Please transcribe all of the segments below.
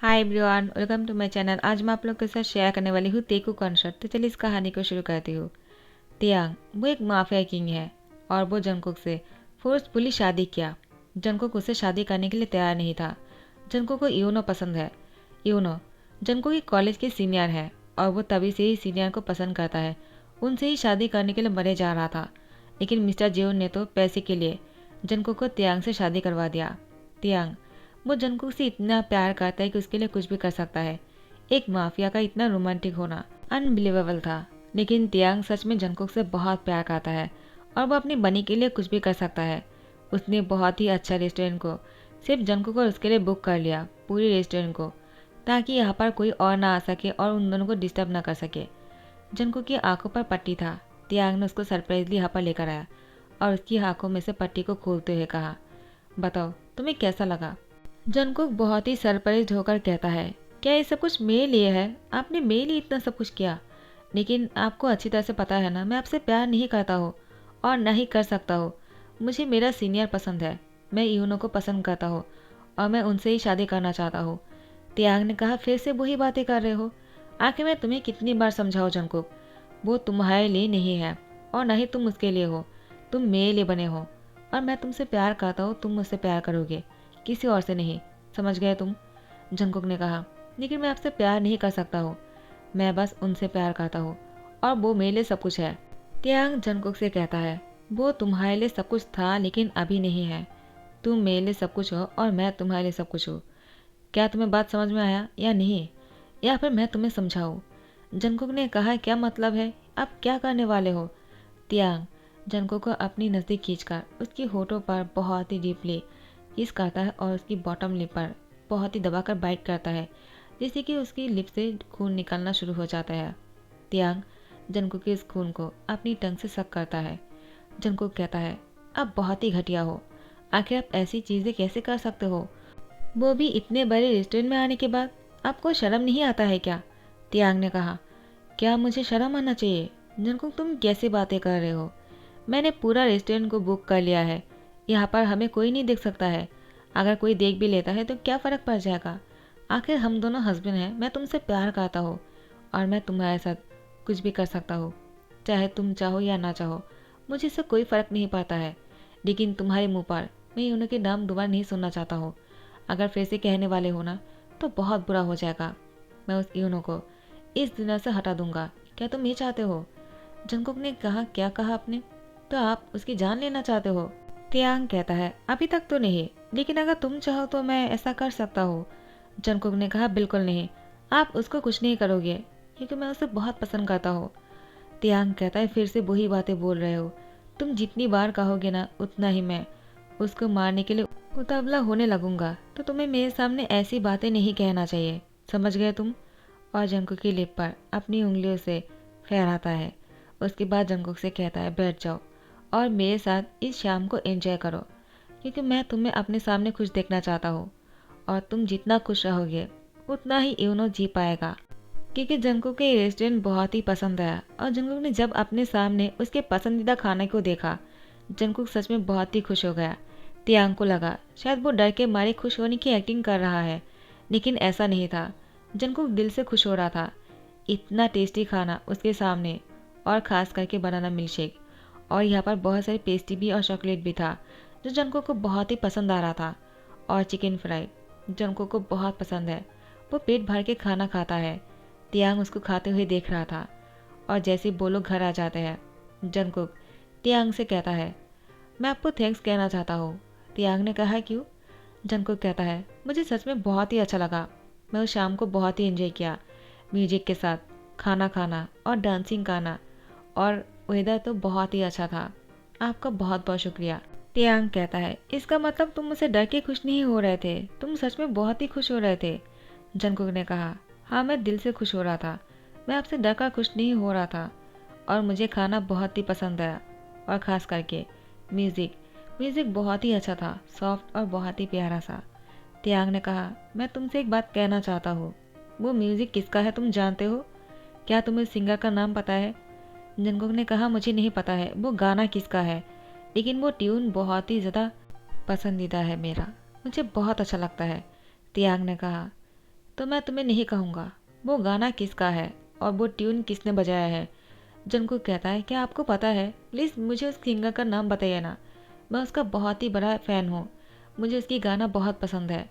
Hi everyone, welcome to my channel. आज मैं आप लोग के साथ शेयर करने वाली हूँ तेकू कॉन्सर्ट। तो चलिए इस कहानी को शुरू करती हूँ। तियांग वो एक माफिया किंग है और वो जंगकुक से फोर्सफुली शादी किया। जंगकुक उससे शादी करने के लिए तैयार नहीं था। जंगकुक को यूनो पसंद है। यूनो जंगकुक की कॉलेज के सीनियर है और वो तभी से ही सीनियर को पसंद करता है। उनसे ही शादी करने के लिए मरे जा रहा था, लेकिन मिस्टर जेउन ने तो पैसे के लिए जंगकुक को तियांग से शादी करवा दिया। तियांग वो जंगकुक से इतना प्यार करता है कि उसके लिए कुछ भी कर सकता है। एक माफिया का इतना रोमांटिक होना अनबिलीवेबल था। लेकिन तियांग सच में जंगकुक से बहुत प्यार करता है और वो अपनी बनी के लिए कुछ भी कर सकता है। उसने बहुत ही अच्छा रेस्टोरेंट को सिर्फ जंगकुक और उसके लिए बुक कर लिया, पूरी रेस्टोरेंट को, ताकि यहाँ पर कोई और ना आ सके और उन दोनों को डिस्टर्ब ना कर सके। जंगकुक की आंखों पर पट्टी था। तियांग ने उसको सरप्राइजली यहाँ पर लेकर आया और उसकी आंखों में से पट्टी को खोलते हुए कहा, बताओ तुम्हें कैसा लगा। जंगकुक बहुत ही सरप्राइज होकर कहता है, क्या ये सब कुछ मेरे लिए है? आपने मेरे लिए इतना सब कुछ किया, लेकिन आपको अच्छी तरह से पता है ना, मैं आपसे प्यार नहीं करता हूँ और ना ही कर सकता हूँ। मुझे मेरा सीनियर पसंद है, मैं यूनो को पसंद करता हूँ और मैं उनसे ही शादी करना चाहता हूँ। तियांग ने कहा, फिर से वही बातें कर रहे हो? आखिर मैं तुम्हें कितनी बार समझाऊँ जंगकुक, वो तुम्हारे लिए नहीं है और ना ही तुम उसके लिए हो। तुम मेरे लिए बने हो और मैं तुमसे प्यार करता हूँ, तुम मुझसे प्यार करोगे, किसी और से नहीं। समझ गए तुम? जंगकुक ने कहा, लेकिन मैं आपसे प्यार नहीं कर सकता हूँ, मैं बस उनसे प्यार करता हूँ और वो मेरे लिए सब कुछ है। तियांग जंगकुक से कहता है, वो तुम्हारे लिए सब कुछ था लेकिन अभी नहीं है। तुम मेरे लिए सब कुछ हो और मैं तुम्हारे लिए सब कुछ हूँ। क्या तुम्हें बात समझ में आया या नहीं, या फिर मैं तुम्हें समझाऊँ? जंगकुक ने कहा, क्या मतलब है, आप क्या करने वाले हो? तियांग जंगकुक को अपनी नज़दीक खींचकर उसकी होठों पर बहुत ही डीपली किस करता है और उसकी बॉटम लिप पर बहुत ही दबाकर बाइट करता है, जिससे कि उसकी लिप से खून निकलना शुरू हो जाता है। तियांग जंगकुक के इस खून को अपनी टंग से सक करता है। जंगकुक कहता है, आप बहुत ही घटिया हो, आखिर आप ऐसी चीज़ें कैसे कर सकते हो, वो भी इतने बड़े रेस्टोरेंट में आने के बाद? आपको शर्म नहीं आता है क्या? तियांग ने कहा, क्या मुझे शर्म आना चाहिए? जंगकुक तुम कैसी बातें कर रहे हो? मैंने पूरा रेस्टोरेंट को बुक कर लिया है, यहाँ पर हमें कोई नहीं देख सकता है। अगर कोई देख भी लेता है तो क्या फ़र्क पड़ जाएगा? आखिर हम दोनों हस्बैंड हैं, मैं तुमसे प्यार करता हूँ और मैं तुम्हारे साथ कुछ भी कर सकता हूँ, चाहे तुम चाहो या ना चाहो, मुझे इससे कोई फ़र्क नहीं पड़ता है। लेकिन तुम्हारे मुँह पर मैं उनके नाम दोबारा नहीं सुनना चाहता हूँ। अगर फिर से कहने वाले हो ना तो बहुत बुरा हो जाएगा। मैं उस यूनो को इस दुनिया से हटा दूंगा। क्या तुम ये चाहते हो? जंगकुक ने कहा, क्या कहा आपने? तो आप उसकी जान लेना चाहते हो? तियांग कहता है, अभी तक तो नहीं, लेकिन अगर तुम चाहो तो मैं ऐसा कर सकता हूँ। जंगकुक ने कहा, बिल्कुल नहीं, आप उसको कुछ नहीं करोगे क्योंकि मैं उसे बहुत पसंद करता हूँ। तियांग कहता है, फिर से वही बातें बोल रहे हो, तुम जितनी बार कहोगे ना उतना ही मैं उसको मारने के लिए उतावला होने लगूंगा। तो तुम्हें मेरे सामने ऐसी बातें नहीं कहना चाहिए, समझ गए तुम? और जंगकुक की लिप पर अपनी उंगलियों से फहराता है। उसके बाद जंगकुक से कहता है, बैठ जाओ और मेरे साथ इस शाम को एंजॉय करो, क्योंकि मैं तुम्हें अपने सामने खुश देखना चाहता हूँ और तुम जितना खुश रहोगे उतना ही यूनो जी पाएगा। क्योंकि जंगकुक के रेस्टोरेंट बहुत ही पसंद आया और जंगकुक ने जब अपने सामने उसके पसंदीदा खाने को देखा, जंगकुक सच में बहुत ही खुश हो गया। तियांग को लगा शायद वो डर के मारे खुश होने की एक्टिंग कर रहा है, लेकिन ऐसा नहीं था। जंगकुक दिल से खुश हो रहा था। इतना टेस्टी खाना उसके सामने, और ख़ास करके बनाना मिल्कशेक, और यहाँ पर बहुत सारी पेस्ट्री भी और चॉकलेट भी था जो जंगकुक को बहुत ही पसंद आ रहा था। और चिकन फ्राई जंगकुक को बहुत पसंद है, वो पेट भर के खाना खाता है। तियांग उसको खाते हुए देख रहा था और जैसे वो लोग घर आ जाते हैं, जंगकुक तियांग से कहता है, मैं आपको थैंक्स कहना चाहता हूँ। तियांग ने कहा, क्यों? जंगकुक कहता है, मुझे सच में बहुत ही अच्छा लगा, मैं उस शाम को बहुत ही एंजॉय किया, म्यूजिक के साथ खाना खाना और डांसिंग गाना, और वेदर तो बहुत ही अच्छा था। आपका बहुत बहुत शुक्रिया। तियांग कहता है, इसका मतलब तुम मुझसे डर के खुश नहीं हो रहे थे, तुम सच में बहुत ही खुश हो रहे थे। जंगकुक ने कहा, हाँ मैं दिल से खुश हो रहा था, मैं आपसे डर कर खुश नहीं हो रहा था, और मुझे खाना बहुत ही पसंद आया, और ख़ास करके म्यूज़िक म्यूज़िक बहुत ही अच्छा था, सॉफ्ट और बहुत ही प्यारा सा। तियांग ने कहा, मैं तुमसे एक बात कहना चाहता हूँ, वो म्यूज़िक किसका है तुम जानते हो? क्या तुम्हें सिंगर का नाम पता है? जंगकुक ने कहा, मुझे नहीं पता है वो गाना किसका है, लेकिन वो ट्यून बहुत ही ज़्यादा पसंदीदा है मेरा, मुझे बहुत अच्छा लगता है। तियांग ने कहा, तो मैं तुम्हें नहीं कहूँगा वो गाना किसका है और वो ट्यून किसने बजाया है। जंगकुक कहता है क्या आपको पता है, प्लीज़ मुझे उस सिंगर का नाम बताइए ना, मैं उसका बहुत ही बड़ा फ़ैन हूँ, मुझे उसकी गाना बहुत पसंद है।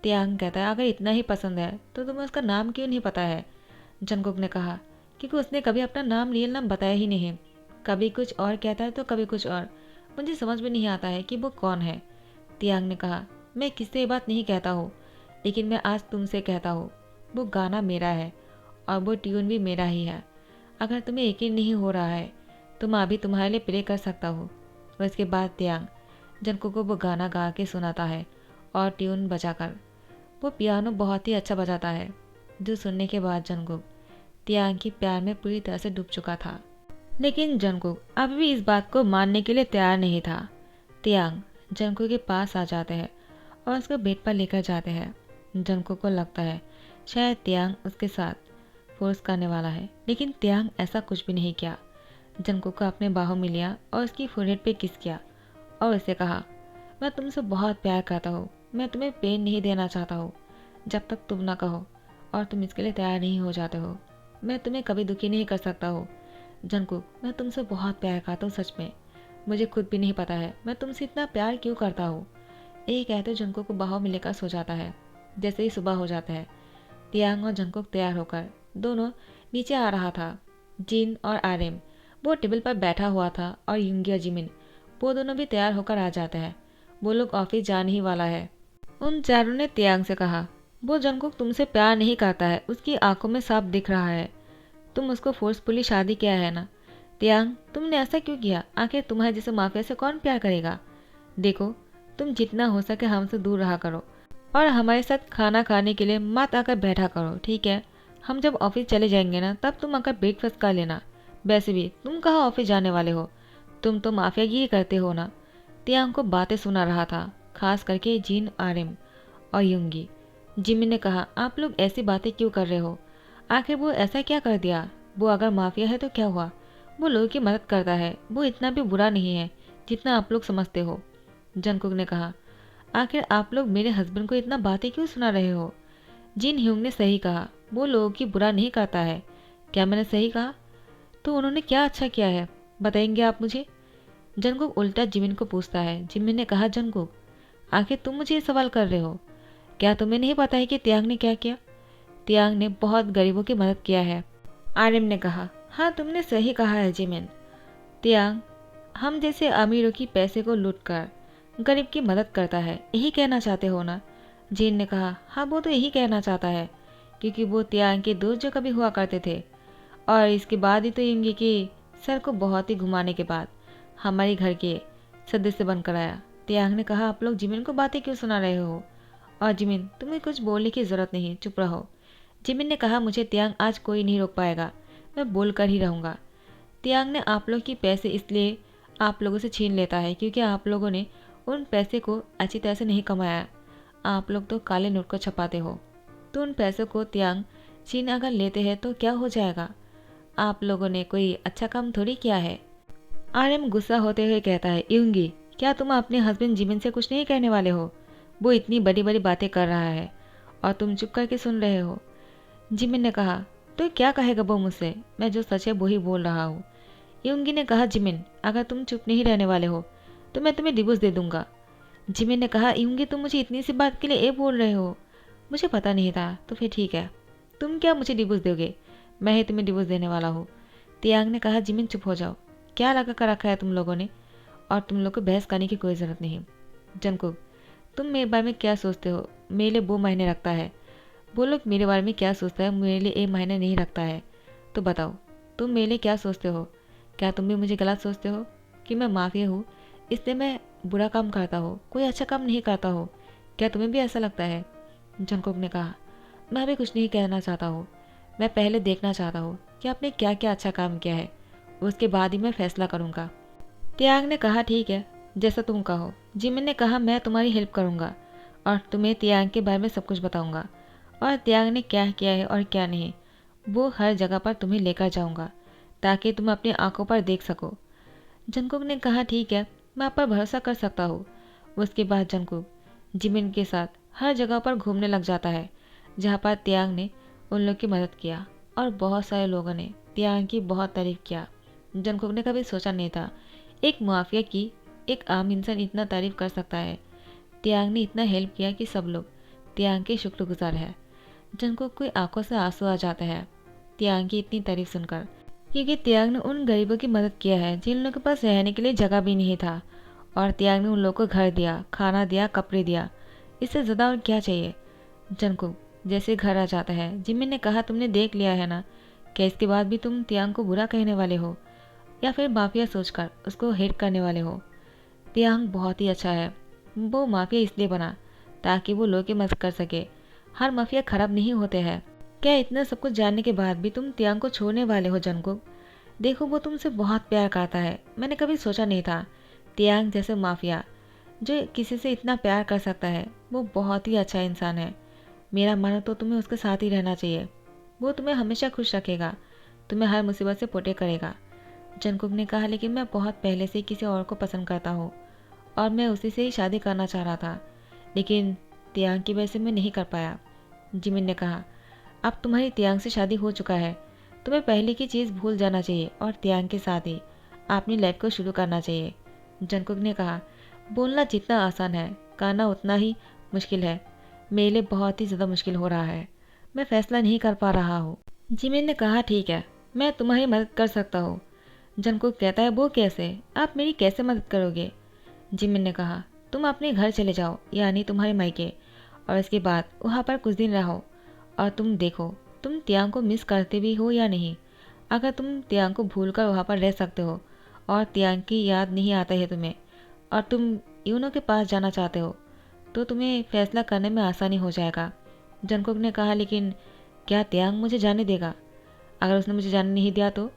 तियांग कहता है अगर इतना ही पसंद है तो तुम्हें उसका नाम क्यों नहीं पता है। जंगकुक ने कहा क्योंकि उसने कभी अपना नाम रियल नाम बताया ही नहीं, कभी कुछ और कहता है तो कभी कुछ और, मुझे समझ में नहीं आता है कि वो कौन है। तियांग ने कहा मैं किससे ये बात नहीं कहता हूँ, लेकिन मैं आज तुमसे कहता हूँ वो गाना मेरा है और वो ट्यून भी मेरा ही है। अगर तुम्हें यकीन नहीं हो रहा है तो मैं अभी तुम्हारे लिए प्ले कर सकता हूँ। और इसके बाद तियांग जंगकुक को वो गाना गा के सुनाता है और ट्यून बजाकर। वो पियानो बहुत ही अच्छा बजाता है, जो सुनने के बाद जंगकुक तियांग की प्यार में पूरी तरह से डूब चुका था। लेकिन जंगकुक अभी भी इस बात को मानने के लिए तैयार नहीं था। तियांग जंगकुक के पास आ जाते हैं और उसको बेड पर लेकर जाते हैं। जंगकुक को लगता है शायद तियांग उसके साथ फोर्स करने वाला है, लेकिन तियांग ऐसा कुछ भी नहीं किया। जंगकुक को अपने बाहों में लिया और उसकी फोरहेड पे किस किया और उसे कहा मैं तुमसे बहुत प्यार करता हूँ, मैं तुम्हें पेन नहीं देना चाहता हूँ। जब तक तुम ना कहो और तुम इसके लिए तैयार नहीं हो जाते हो, मैं तुम्हें कभी दुखी नहीं कर सकता हूँ। जंगकुक मैं तुमसे बहुत प्यार करता हूँ, सच में मुझे खुद भी नहीं पता है मैं तुमसे इतना प्यार क्यों करता हूँ। ये कहते जंगकुक को बाहों में लेकर सो जाता है। जैसे ही सुबह हो जाता है तियांग और जंगकुक तैयार होकर दोनों नीचे आ रहा था। जिन और आर्यन वो टेबल पर बैठा हुआ था और युंगी और जिमिन वो दोनों भी तैयार होकर आ जाते हैं। वो लोग ऑफिस जाने ही वाला है। उन चारों ने तियांग से कहा वो जंगकुक तुमसे प्यार नहीं करता है, उसकी आंखों में साफ दिख रहा है, तुम उसको फोर्सफुली शादी किया है ना। तियांग तुमने ऐसा क्यों किया, आखिर तुम्हारे जैसे माफिया से कौन प्यार करेगा। देखो तुम जितना हो सके हमसे दूर रहा करो और हमारे साथ खाना खाने के लिए मत आकर बैठा करो, ठीक है। हम जब ऑफिस चले जाएंगे ना तब तुम आकर ब्रेकफास्ट कर लेना। वैसे भी तुम कहाँ ऑफिस जाने वाले हो, तुम तो माफियागिरी करते हो ना। तियांग को बातें सुना रहा था, खास करके जिन, आर्यन और युंगी। जिमी ने कहा आप लोग ऐसी बातें क्यों कर रहे हो, आखिर वो ऐसा क्या कर दिया, वो अगर माफिया है तो क्या हुआ, वो लोगों की मदद करता है, वो इतना भी बुरा नहीं है जितना आप लोग समझते हो। जंगकुक ने कहा आखिर आप लोग मेरे हस्बैंड को इतना बातें क्यों सुना रहे हो। जिन ह्यूंग ने सही कहा, वो लोगों की बुरा नहीं करता है। क्या मैंने सही कहा, तो उन्होंने क्या अच्छा किया है, बताएंगे आप मुझे। जंगकुक उल्टा जिमिन को पूछता है। जिमिन ने कहा जंगकुक आखिर तुम मुझे ये सवाल कर रहे हो, क्या तुम्हें नहीं पता है कि तियांग ने क्या किया। तियांग ने बहुत गरीबों की मदद किया है। आर्यन ने कहा हाँ तुमने सही कहा है जिमिन, तियांग हम जैसे अमीरों की पैसे को लूट कर गरीब की मदद करता है, यही कहना चाहते हो ना। जिन ने कहा हाँ वो तो यही कहना चाहता है, क्योंकि वो तियांग के दोस्त जो कभी हुआ करते थे, और इसके बाद ही तो युंगी की सर को बहुत ही घुमाने के बाद हमारे घर के सदस्य बनकर आया। तियांग ने कहा आप लोग जिमिन को बातें क्यों सुना रहे हो, और जिमिन तुम्हें कुछ बोलने की जरूरत नहीं, चुप रहो। जिमिन ने कहा मुझे तियांग आज कोई नहीं रोक पाएगा, मैं बोल कर ही रहूँगा। तियांग ने आप लोग की पैसे इसलिए आप लोगों से छीन लेता है क्योंकि आप लोगों ने उन पैसे को अच्छी तरह से नहीं कमाया, आप लोग तो काले नोट को छपाते हो। तो उन पैसों को तियांग छीन अगर लेते हैं तो क्या हो जाएगा, आप लोगों ने कोई अच्छा काम थोड़ी किया है। आर्यन गुस्सा होते हुए कहता है युंगी क्या तुम अपने हस्बैंड जिमिन से कुछ नहीं कहने वाले हो, वो इतनी बड़ी बड़ी बातें कर रहा है और तुम चुप करके सुन रहे हो। जिमिन ने कहा तो क्या कहेगा वो मुझसे, मैं जो सच है वो ही बोल रहा हूँ। युंगी ने कहा जिमिन अगर तुम चुप नहीं रहने वाले हो तो मैं तुम्हें डिवोर्स दे दूंगा। जिमिन ने कहा युंगी तुम मुझे इतनी सी बात के लिए ये बोल रहे हो, मुझे पता नहीं था, तो फिर ठीक है, तुम क्या मुझे डिवोर्स दोगे, मैं ही तुम्हें डिवोर्स देने वाला हूँ। तियांग ने कहा जिमिन चुप हो जाओ, क्या लगा कर रखा है तुम लोगों ने, और तुम लोग को बहस करने की कोई ज़रूरत नहीं। जंगकुक तुम मेरे बारे में क्या सोचते हो, मेरे लिए वो मायने रखता है, वो लोग मेरे बारे में क्या सोचता है मेरे लिए ये मायने नहीं रखता है। तो बताओ तुम मेरे लिए क्या सोचते हो, क्या तुम भी मुझे गलत सोचते हो कि मैं माफिया हूँ इसलिए मैं बुरा काम करता हो, कोई अच्छा काम नहीं करता हो, क्या तुम्हें भी ऐसा लगता है। जंगकुक ने कहा मैं अभी कुछ नहीं कहना चाहता हूँ, मैं पहले देखना चाहता हूँ कि आपने क्या क्या अच्छा काम किया है, उसके बाद ही मैं फैसला करूँगा। तियांग ने कहा ठीक है जैसा तुम कहो। जिमिन ने कहा मैं तुम्हारी हेल्प करूँगा और तुम्हें तियांग के बारे में सब कुछ बताऊँगा, और तियांग ने क्या किया है और क्या नहीं वो हर जगह पर तुम्हें लेकर जाऊँगा ताकि तुम अपनी आंखों पर देख सको। जंगकुक ने कहा ठीक है मैं आप पर भरोसा कर सकता हूँ। उसके बाद जंगकुक जिमिन के साथ हर जगह पर घूमने लग जाता है जहाँ पर तियांग ने उन लोग की मदद किया और बहुत सारे लोगों ने तियांग की बहुत तारीफ किया। जंगकुक ने कभी सोचा नहीं था एक माफिया की एक आम इंसान इतना तारीफ कर सकता है। तियांग ने इतना हेल्प किया कि सब लोग तियांग के शुक्रगुजार है। जंगकुक की आंखों से आंसू आ जाते हैं तियांग की इतनी तारीफ सुनकर, क्योंकि तियांग ने उन गरीबों की मदद किया है जिन लोगों के पास रहने के लिए जगह भी नहीं था, और तियांग ने उन लोगों को घर दिया, खाना दिया, कपड़े दिया। इससे ज़्यादा और क्या चाहिए। जंगकुक जैसे घर आ जाता है, जिमिन ने कहा तुमने देख लिया है ना, क्या इसके बाद भी तुम तियांग को बुरा कहने वाले हो या फिर माफिया सोचकर उसको हेट करने वाले हो। तियांग बहुत ही अच्छा है, वो माफिया इसलिए बना ताकि वो लोगों की मदद कर सके। हर माफिया खराब नहीं होते हैं। क्या इतना सब कुछ जानने के बाद भी तुम तियांग को छोड़ने वाले हो जंगकुक? देखो वो तुमसे बहुत प्यार करता है। मैंने कभी सोचा नहीं था तियांग जैसे माफिया जो किसी से इतना प्यार कर सकता है। वो बहुत ही अच्छा इंसान है। मेरा मानो तो तुम्हें उसके साथ ही रहना चाहिए। वो तुम्हें हमेशा खुश रखेगा, तुम्हें हर मुसीबत से प्रोटेक्ट करेगा। जंगकुक ने कहा लेकिन मैं बहुत पहले से किसी और को पसंद करता हूँ और मैं उसी से ही शादी करना चाह रहा था, लेकिन तियांग की वजह से मैं नहीं कर पाया। जिमिन ने कहा अब तुम्हारी तियांग से शादी हो चुका है, तुम्हें पहले की चीज़ भूल जाना चाहिए और तियांग के साथ ही अपनी लाइफ को शुरू करना चाहिए। जंगकुक ने कहा बोलना जितना आसान है करना उतना ही मुश्किल है। मेरे लिए बहुत ही ज़्यादा मुश्किल हो रहा है, मैं फैसला नहीं कर पा रहा हूँ। जिमिन ने कहा ठीक है, मैं तुम्हारी मदद कर सकता हूँ। जंगकुक कहता है वो कैसे, आप मेरी कैसे मदद करोगे? जिमिन ने कहा तुम अपने घर चले जाओ, यानी तुम्हारे मायके, और इसके बाद वहाँ पर कुछ दिन रहो और तुम देखो तुम तियांग को मिस करते भी हो या नहीं। अगर तुम तियांग को भूलकर वहाँ पर रह सकते हो और तियांग की याद नहीं आता है तुम्हें और तुम यूनो के पास जाना चाहते हो तो तुम्हें फैसला करने में आसानी हो जाएगा। जंगकुक ने कहा लेकिन क्या तियांग मुझे जाने देगा? अगर उसने मुझे जाने नहीं दिया तो?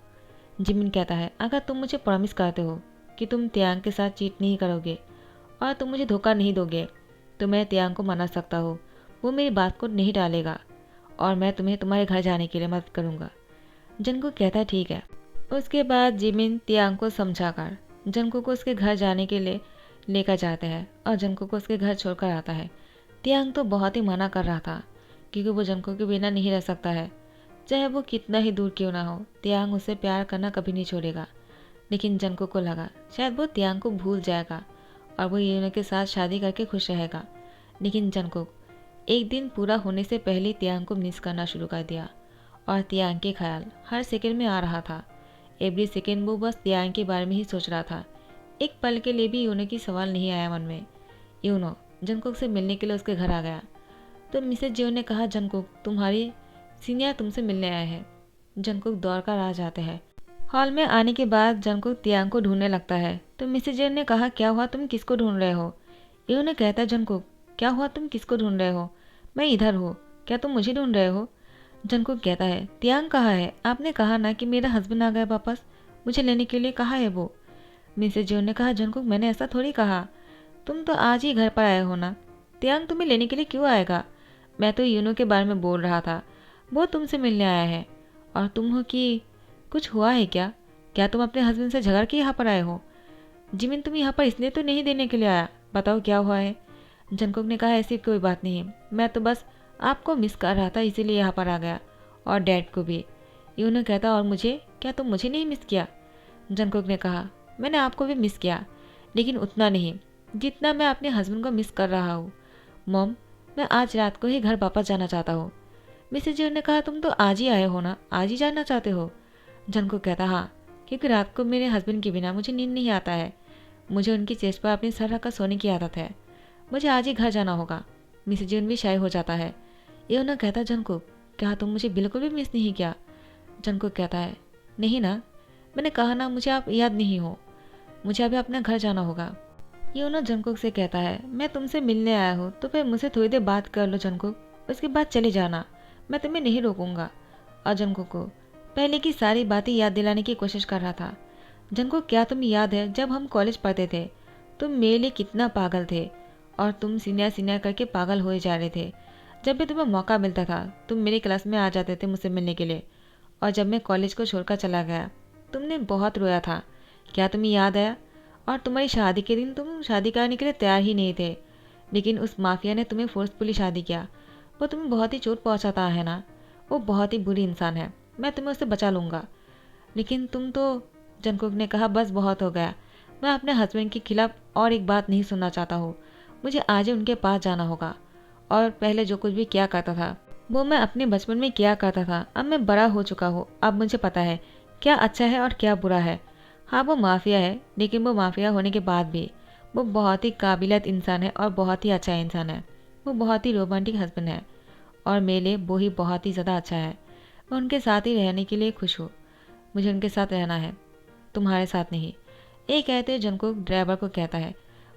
जिमिन कहता है अगर तुम मुझे प्रॉमिस करते हो कि तुम तियांग के साथ चीट नहीं करोगे और तुम मुझे धोखा नहीं दोगे तो मैं तियांग को मना सकता हूँ, वो मेरी बात को नहीं टालेगा और मैं तुम्हें तुम्हारे घर जाने के लिए मदद करूँगा। जंगकुक कहता है ठीक है। उसके बाद जिमिन तियांग को समझाकर जंगकुक को उसके घर जाने के लिए लेकर जाते हैं और जंगकुक को उसके घर छोड़कर आता है। तियांग तो बहुत ही मना कर रहा था क्योंकि वो जंगकुक के बिना नहीं रह सकता है, चाहे वो कितना ही दूर क्यों ना हो। तियांग उससे प्यार करना कभी नहीं छोड़ेगा। लेकिन जंगकुक को लगा शायद वो तियांग को भूल जाएगा और वो यूनो के साथ शादी करके खुश रहेगा। लेकिन जंगकुक एक दिन पूरा होने से पहले तियांग को मिस करना शुरू कर दिया और तियांग के ख्याल हर सेकंड में आ रहा था। एवरी सेकंड वो बस तियांग के बारे में ही सोच रहा था। एक पल के लिए भी यूनो की सवाल नहीं आया मन में। यूनो जंगकुक से मिलने के लिए उसके घर आ गया तो मिसेज जियो ने कहा जंगकुक तुम्हारी सीनियर तुमसे मिलने आए हैं। जंगकुक दौड़ कर आ जाते हैं। हॉल में आने के बाद जंगकुक तियांग को ढूंढने लगता है तो मिसेज जियो ने कहा क्या हुआ, तुम किसको ढूंढ रहे हो? यूनो ने कहता है जंगकुक क्या हुआ, तुम किसको ढूंढ रहे हो? मैं इधर हूँ, क्या तुम मुझे ढूंढ रहे हो? जंगकुक कहता है तियांग कहाँ है? आपने कहा ना कि मेरा हस्बैंड आ गया वापस, मुझे लेने के लिए। कहाँ है वो? मिसेज जियो ने कहा जंगकुक मैंने ऐसा थोड़ी कहा, तुम तो आज ही घर पर आए हो ना। तियांग तुम्हें लेने के लिए क्यों आएगा? मैं तो यूनो के बारे में बोल रहा था, वो तुमसे मिलने आया है। और तुम हो कि कुछ हुआ है क्या? क्या तुम अपने हस्बैंड से झगड़ के यहाँ पर आए हो? जिमिन तुम यहाँ पर इसलिए तो नहीं देने के लिए आया, बताओ क्या हुआ है? जंगकुक ने कहा ऐसी कोई बात नहीं, मैं तो बस आपको मिस कर रहा था इसीलिए यहाँ पर आ गया, और डैड को भी। यूनो कहता और मुझे, क्या तुम मुझे नहीं मिस किया? जंगकुक ने कहा मैंने आपको भी मिस किया, लेकिन उतना नहीं जितना मैं अपने हस्बैंड को मिस कर रहा हूँ। मॉम मैं आज रात को ही घर वापस जाना चाहता हूँ। मिसेज जियो ने कहा तुम तो आज ही आए हो ना, आज ही जाना चाहते हो? जंगकुक कहता हाँ, क्योंकि रात को मेरे हस्बैंड के बिना मुझे नींद नहीं आता है। मुझे उनकी चेस्ट पर अपनी सर रखकर सोने की आदत है। मुझे आज ही घर जाना होगा। मिसेज जियो भी शाय हो जाता है। यूनो कहता जंगकुक क्या तुम मुझे बिल्कुल भी मिस नहीं किया? जंगकुक कहता है नहीं ना, मैंने कहा ना मुझे आप याद नहीं हो, मुझे अभी अपना घर जाना होगा। यूनो जंगकुक से कहता है मैं तुमसे मिलने आया हूँ तो फिर मुझसे थोड़ी देर बात कर लो जंगकुक, उसके बाद चले जाना, मैं तुम्हें नहीं रोकूंगा। और जंगकुक को पहले की सारी बातें याद दिलाने की कोशिश कर रहा था। जंगकुक क्या तुम्हें याद है जब हम कॉलेज पढ़ते थे तुम मेरे लिए कितना पागल थे और तुम सीनियर सीनियर करके पागल हो जा रहे थे। जब भी तुम्हें मौका मिलता था तुम मेरी क्लास में आ जाते थे मुझसे मिलने के लिए, और जब मैं कॉलेज को छोड़कर चला गया तुमने बहुत रोया था, क्या तुम्हें याद आया? और तुम्हारी शादी के दिन तुम शादी करने के लिए तैयार ही नहीं थे, लेकिन उस माफिया ने तुम्हें फोर्सफुली शादी किया। वो तुम्हें बहुत ही चोट पहुंचाता है ना। वो बहुत ही बुरी इंसान है, मैं तुम्हें उससे बचा लूँगा। लेकिन तुम तो, जंगकुक ने कहा, बस बहुत हो गया। मैं अपने हस्बैंड के खिलाफ और एक बात नहीं सुनना चाहता हूँ। मुझे आज ही उनके पास जाना होगा। और पहले जो कुछ भी किया करता था वो मैं अपने बचपन में किया करता था। अब मैं बड़ा हो चुका हूँ, अब मुझे पता है क्या अच्छा है और क्या बुरा है। हाँ, वो माफिया है, लेकिन वो माफिया होने के बाद भी वो बहुत ही काबिलियत इंसान है और बहुत ही अच्छा इंसान है। वो बहुत ही रोमांटिक हस्बैंड है और मेरे लिए वो ही बहुत ही ज़्यादा अच्छा है। मैं उनके साथ ही रहने के लिए खुश हूँ। मुझे उनके साथ रहना है, तुम्हारे साथ नहीं। ये कहते हुए जंगकुक ड्राइवर को कहता है,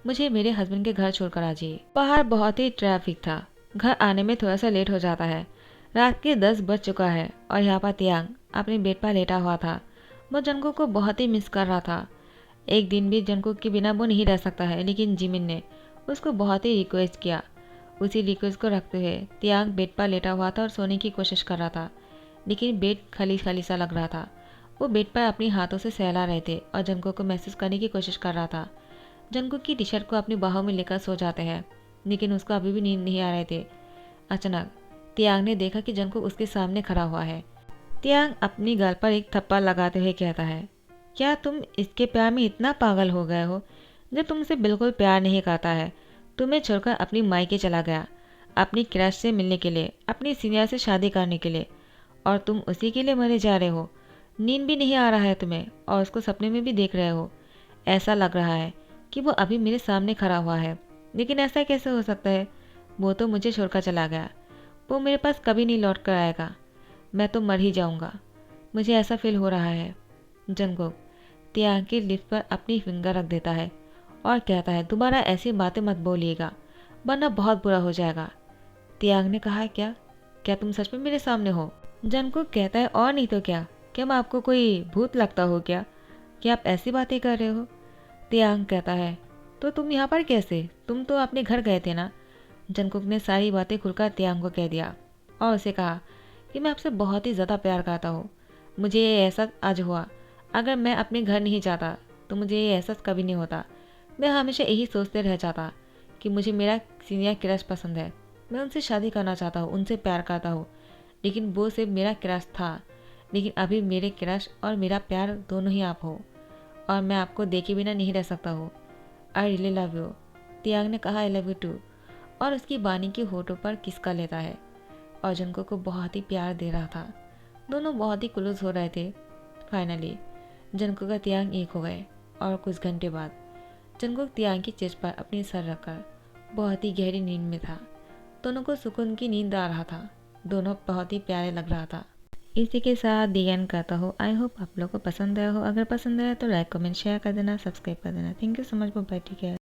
मुझे मेरे हस्बैंड के घर छोड़कर आ जाइए। बाहर बहुत ही ट्रैफिक था, घर आने में थोड़ा सा लेट हो जाता है। रात के 10 बज चुका है और यहाँ पर तियांग अपने बेड पर लेटा हुआ था। वो जंगकुक को बहुत ही मिस कर रहा था। एक दिन भी जंगकुक के बिना वो नहीं रह सकता है, लेकिन जिमिन ने उसको बहुत ही रिक्वेस्ट किया। उसी रिक्वेस्ट को रखते हुए तियांग बेड पर लेटा हुआ था और सोने की कोशिश कर रहा था, लेकिन बेड खाली खाली सा लग रहा था। वो बेड पर अपने हाथों से सहला रहे थे और जंगकुक को महसूस करने की कोशिश कर रहा था। जंगकुक की टी शर्ट को अपनी बाहों में लेकर सो जाते हैं, लेकिन उसको अभी भी नींद नहीं आ रहे थे। अचानक तियांग ने देखा कि जंगकुक उसके सामने खड़ा हुआ है। तियांग अपनी गाल पर एक थप्पड़ लगाते हुए कहता है, क्या तुम इसके प्यार में इतना पागल हो गए हो जो तुमसे बिल्कुल प्यार नहीं करता है? तुम्हें छोड़कर अपनी मायके चला गया, अपनी क्रश से मिलने के लिए, अपनी सीनियर से शादी करने के लिए, और तुम उसी के लिए मरे जा रहे हो। नींद भी नहीं आ रहा है तुम्हें और उसको सपने में भी देख रहे हो। ऐसा लग रहा है कि वो अभी मेरे सामने खड़ा हुआ है, लेकिन ऐसा कैसे हो सकता है? वो तो मुझे छोड़कर चला गया, वो मेरे पास कभी नहीं लौट कर आएगा। मैं तो मर ही जाऊंगा, मुझे ऐसा फील हो रहा है। जंगकुक तियांग की लिप्स पर अपनी फिंगर रख देता है और कहता है, दोबारा ऐसी बातें मत बोलिएगा वरना बहुत बुरा हो जाएगा। तियांग ने कहा, क्या क्या तुम सच में मेरे सामने हो? जंगकुक कहता है, और नहीं तो क्या, क्या मैं आपको कोई भूत लगता हो क्या कि आप ऐसी बातें कर रहे हो? तियांग कहता है, तो तुम यहाँ पर कैसे? तुम तो अपने घर गए थे ना। जंगकुक ने सारी बातें खुलकर तियांग को कह दिया और उसे कहा कि मैं आपसे बहुत ही ज़्यादा प्यार करता हूँ। मुझे ये एहसास आज हुआ, अगर मैं अपने घर नहीं जाता तो मुझे ये एहसास कभी नहीं होता। मैं हमेशा यही सोचते रह जाता कि मुझे मेरा सीनियर क्रश पसंद है, मैं उनसे शादी करना चाहता हूँ, उनसे प्यार करता हूँ, लेकिन वो सिर्फ मेरा क्रश था। लेकिन अभी मेरे क्रश और मेरा प्यार दोनों ही आप हो और मैं आपको देखे बिना नहीं रह सकता हूँ। I really love you. Tiang ने कहा, आई लव यू टू, और उसकी बानी के होठों पर किस कर लेता है और जंगकुक को बहुत ही प्यार दे रहा था। दोनों बहुत ही क्लोज हो रहे थे। फाइनली जंगकुक और तियांग एक हो गए और कुछ घंटे बाद जंगकुक तियांग की चेस्ट पर अपनी सर रखकर बहुत ही गहरी नींद में था। दोनों को सुकून की नींद आ रहा था, दोनों बहुत ही प्यारे लग रहा था। इसी के साथ दी एंड करता हूँ। आई होप आप लोग को पसंद आया हो। अगर पसंद आया तो लाइक कमेंट शेयर कर देना, सब्सक्राइब कर देना। Thank you so much, bye, take care.